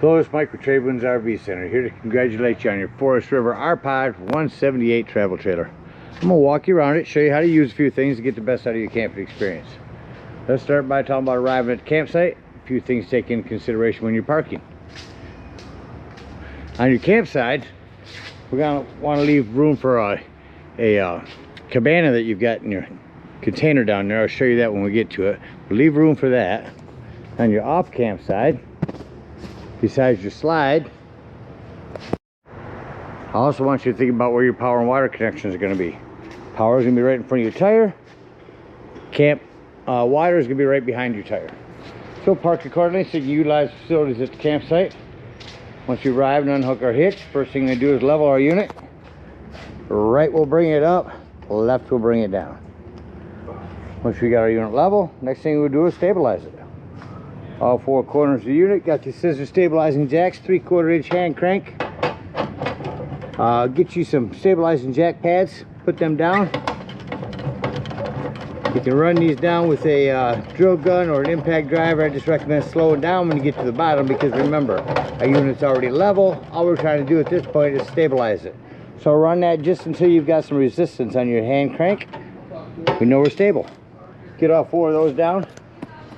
Hello, it's Mike with TradeWinds RV Center, here to congratulate you on your Forest River R-Pod 178 travel trailer. I'm going to walk you around it, show you how to use a few things to get the best out of your camping experience. Let's start by talking about arriving at the campsite. A few things to take into consideration when you're parking. On your campsite, we're going to want to leave room for a cabana that you've got in your container down there. I'll show you that when we get to it. But leave room for that. On your off campsite, besides your slide, I also want you to think about where your power and water connections are going to be. Power is going to be right in front of your tire. Water is going to be right behind your tire. So park accordingly so you can utilize facilities at the campsite. Once you arrive and unhook our hitch, first thing we're going to do is level our unit. Right will bring it up, left will bring it down. Once we got our unit level, next thing we'll do is stabilize it. All four corners of the unit got the scissor stabilizing jacks, 3/4 inch hand crank. Get you some stabilizing jack pads, put them down. You can run these down with a drill gun or an impact driver. I just recommend slowing down when you get to the bottom, because remember, our unit's already level. All we're trying to do at this point is stabilize it. So run that just until you've got some resistance on your hand crank. We know we're stable. Get all four of those down.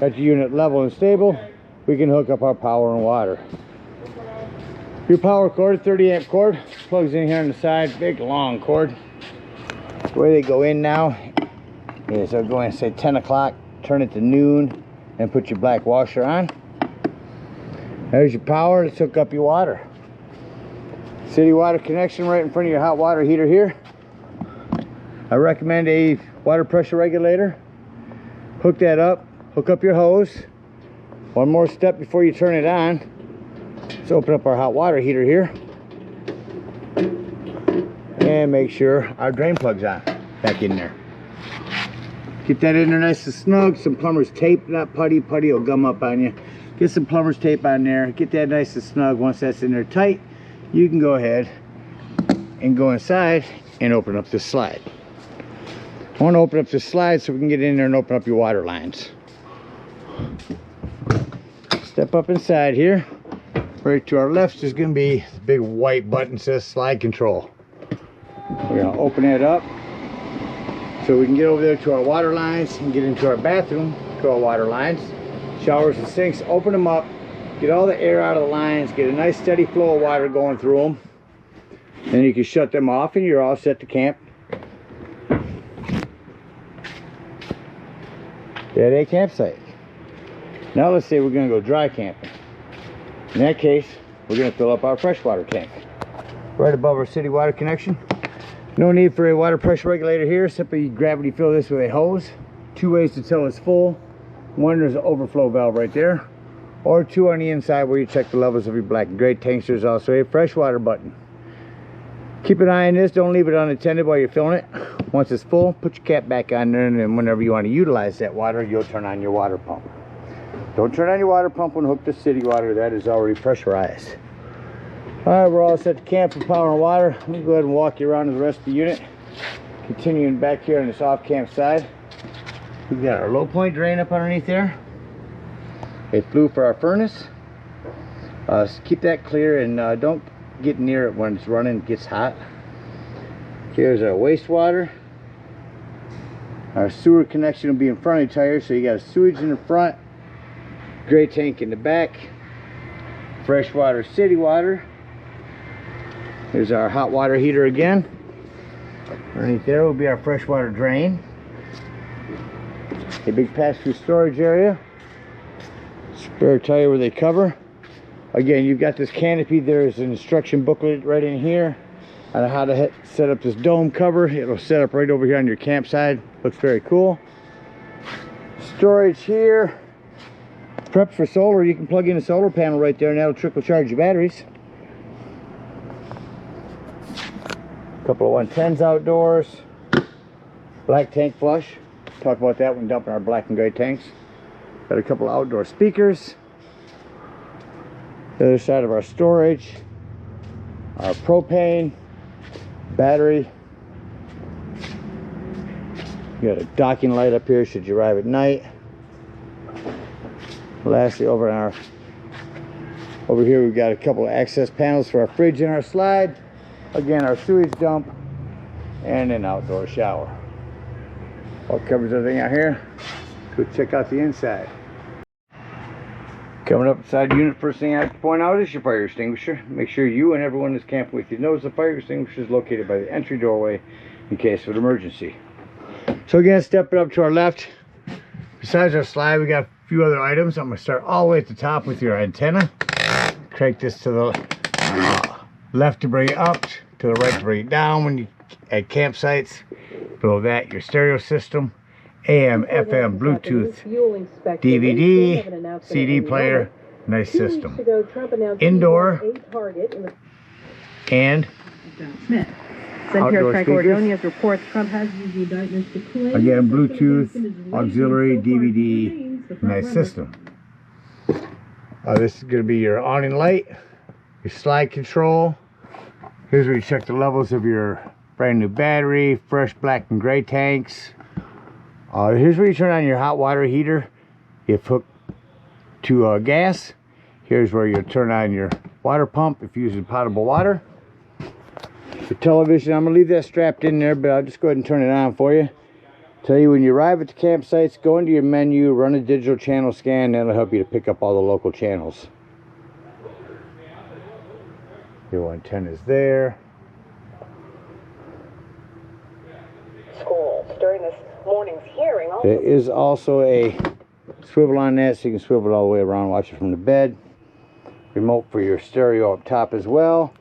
Got your unit level and stable. We can hook up our power and water. Your power cord, 30 amp cord, plugs in here on the side. Big long cord. The way they go in now is I'll go in and say 10 o'clock, turn it to noon, and put your black washer on. There's your power. Let's hook up your water. City water connection right in front of your hot water heater here. I recommend a water pressure regulator. Hook that up. Hook up your hose. One more step before you turn it on. Let's open up our hot water heater here. And make sure our drain plug's on. Back in there. Get that in there nice and snug. Some plumber's tape, not putty. Putty will gum up on you. Get some plumber's tape on there. Get that nice and snug. Once that's in there tight, you can go ahead and go inside and open up this slide. I want to open up this slide so we can get in there and open up your water lines. Step up inside here. Right to our left is going to be the big white button that says slide control. We're going to open it up so we can get over there to our water lines and get into our bathroom to our water lines. Showers and sinks, open them up, get all the air out of the lines, get a nice steady flow of water going through them. Then you can shut them off and you're all set to camp. At a campsite. Now let's say we're going to go dry camping. In that case, we're going to fill up our freshwater tank right above our city water connection. No need for a water pressure regulator here. Simply gravity fill this with a hose. Two ways to tell it's full. One, there's an overflow valve right there, or two on the inside where you check the levels of your black and gray tanks. There's also a freshwater button. Keep an eye on this. Don't leave it unattended while you're filling it. Once it's full, put your cap back on there, and then whenever you want to utilize that water, you'll turn on your water pump. Don't turn on your water pump when hooked to city water. That is already pressurized. Alright, we're all set to camp for power and water. Let me go ahead and walk you around to the rest of the unit. Continuing back here on this off camp side, we've got our low point drain up underneath there. A flue for our furnace. Keep that clear and don't get near it when it's running. It gets hot. Here's our wastewater. Our sewer connection will be in front of the tire, so you got a sewage in the front, gray tank in the back, freshwater city water. Here's our hot water heater again. Underneath there will be our freshwater drain. A big pass-through storage area. Spare tire with a cover. Again, you've got this canopy. There's an instruction booklet right in here on how to set up this dome cover. It'll set up right over here on your campsite. Looks very cool. Storage here. Prep for solar. You can plug in a solar panel right there and that'll trickle charge your batteries. A couple of 110s outdoors. Black tank flush. Talk about that when dumping our black and gray tanks. Got a couple of outdoor speakers. The other side of our storage. Our propane. Battery. You got a docking light up here should you arrive at night. Lastly, over Over here we've got a couple of access panels for our fridge and our slide. Again, our sewage dump and an outdoor shower. All covers everything out here. Go check out the inside. Coming up inside the unit, first thing I have to point out is your fire extinguisher. Make sure you and everyone that's camping with you knows the fire extinguisher is located by the entry doorway in case of an emergency. So again, stepping up to our left, besides our slide, we got a few other items. I'm going to start all the way at the top with your antenna. Crank this to the left to bring it up, to the right to bring it down when you at campsites. Below that, your stereo system, AM, FM, Bluetooth, DVD, CD player, nice system. Indoor and outdoor speakers. Reports Trump has used the indictments to claim again, Bluetooth, auxiliary, DVD, nice system. This is going to be your awning light, your slide control. Here's where you check the levels of your brand new battery, fresh black and gray tanks. Here's where you turn on your hot water heater if hooked to gas. Here's where you turn on your water pump if using potable water. The television, I'm going to leave that strapped in there, but I'll just go ahead and turn it on for you. Tell you when you arrive at the campsites, go into your menu, run a digital channel scan, that'll help you to pick up all the local channels. Your antenna is there. Schools during this morning's hearing. There is also a swivel on that, so you can swivel it all the way around, watch it from the bed. Remote for your stereo up top as well.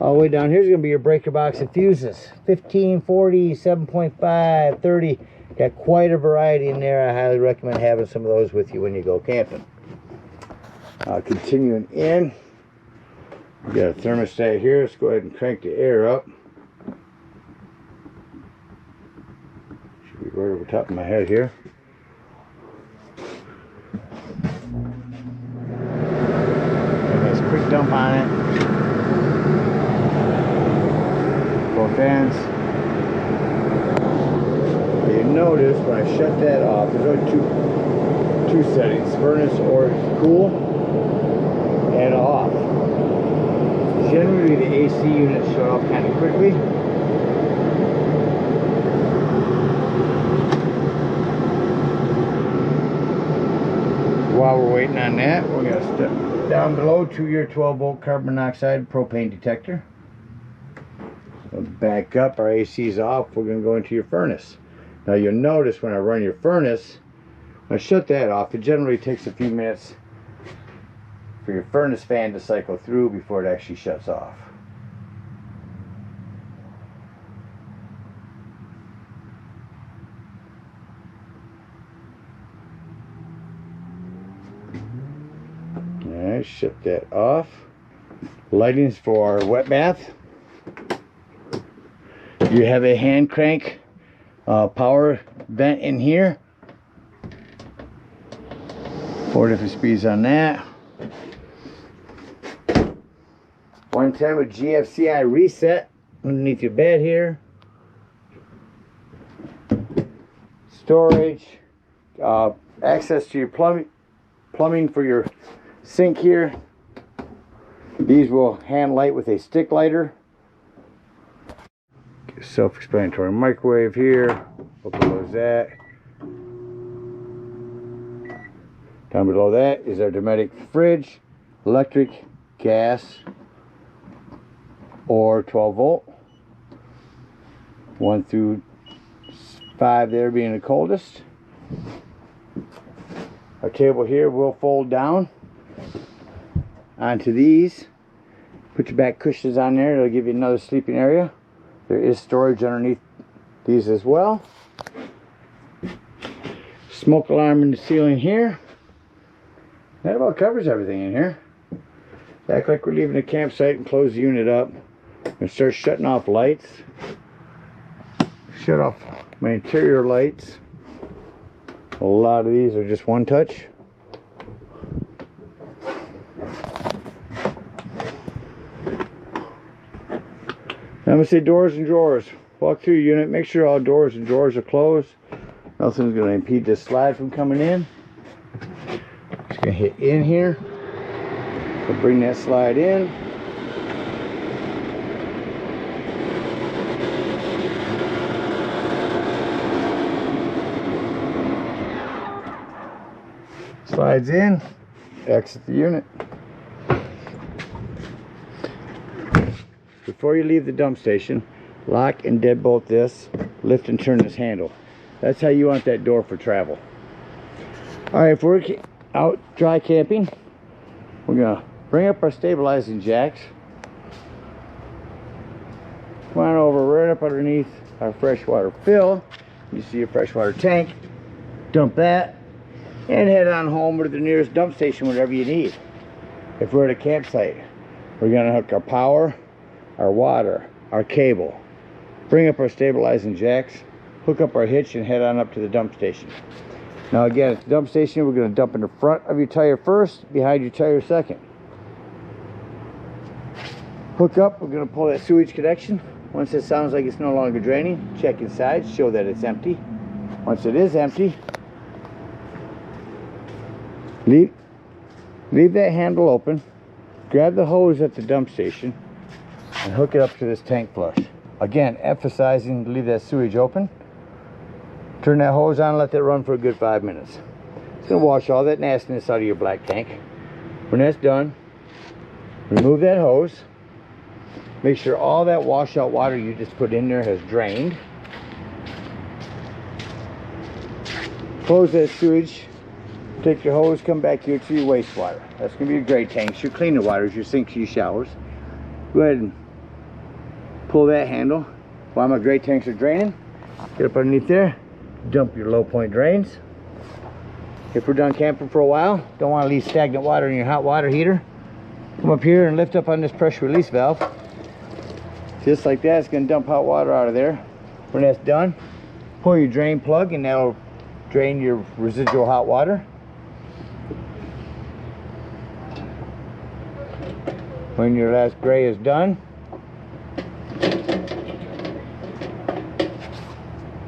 All the way down here's going to be your breaker box and fuses. 15, 40, 7.5, 30. Got quite a variety in there. I highly recommend having some of those with you when you go camping. Continuing in, we got a thermostat here. Let's go ahead and crank the air up. Should be right over top of my head here. A nice quick dump on it. Both ends. You notice when I shut that off, there's only two settings: furnace or cool and off. Generally, the AC units shut off kind of quickly. While we're waiting on that, we're going to step down below to your 12-volt carbon monoxide propane detector. We'll back up, our AC is off, we're going to go into your furnace. Now you'll notice when I run your furnace, when I shut that off, it generally takes a few minutes for your furnace fan to cycle through before it actually shuts off. Alright, shut that off. Lighting's for our wet bath. You have a hand crank power vent in here. 4 different speeds on that. 110 with GFCI reset underneath your bed here. Storage. Access to your plumbing for your sink here. These will hand light with a stick lighter. Self-explanatory microwave here. What below is that? Down below that is our Dometic fridge, electric, gas, or 12 volt. 1 through 5 there being the coldest. Our table here will fold down onto these. Put your back cushions on there, it'll give you another sleeping area. There is storage underneath these as well. Smoke alarm in the ceiling here. That about covers everything in here. Act like we're leaving the campsite and close the unit up and start shutting off lights. Shut off my interior lights. A lot of these are just one touch. I'm going to say doors and drawers. Walk through your unit, make sure all doors and drawers are closed. Nothing's going to impede this slide from coming in. Just going to hit in here. So bring that slide in. Slides in, exit the unit. Before you leave the dump station, lock and deadbolt this, lift and turn this handle. That's how you want that door for travel. Alright, if we're out dry camping, we're gonna bring up our stabilizing jacks. Come on over right up underneath our freshwater fill. You see a freshwater tank. Dump that and head on home to the nearest dump station, whatever you need. If we're at a campsite, we're gonna hook our power, our water, our cable, bring up our stabilizing jacks, hook up our hitch, and head on up to the dump station. Now again, at the dump station, we're going to dump in the front of your tire first, behind your tire second. Hook up, we're going to pull that sewage connection. Once it sounds like it's no longer draining, check inside, show that it's empty. Once it is empty, leave that handle open, grab the hose at the dump station, and hook it up to this tank flush. Again, emphasizing to leave that sewage open. Turn that hose on and let that run for a good 5 minutes. It's going to wash all that nastiness out of your black tank. When that's done, remove that hose. Make sure all that washout water you just put in there has drained. Close that sewage. Take your hose, come back here to your wastewater. That's going to be your gray tanks, your cleaner waters, your sinks, your showers. Go ahead and pull that handle while my gray tanks are draining. Get up underneath there, dump your low point drains. If we're done camping for a while, don't want to leave stagnant water in your hot water heater, come up here and lift up on this pressure release valve. Just like that, it's going to dump hot water out of there. When that's done, pull your drain plug and that'll drain your residual hot water. When your last gray is done,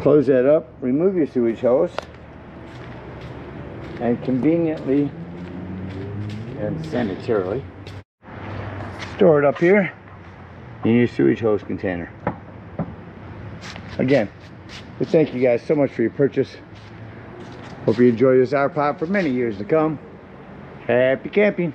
close that up, remove your sewage hose, and conveniently and sanitarily store it up here in your sewage hose container. Again, we thank you guys so much for your purchase. Hope you enjoy this R-Pop for many years to come. Happy camping!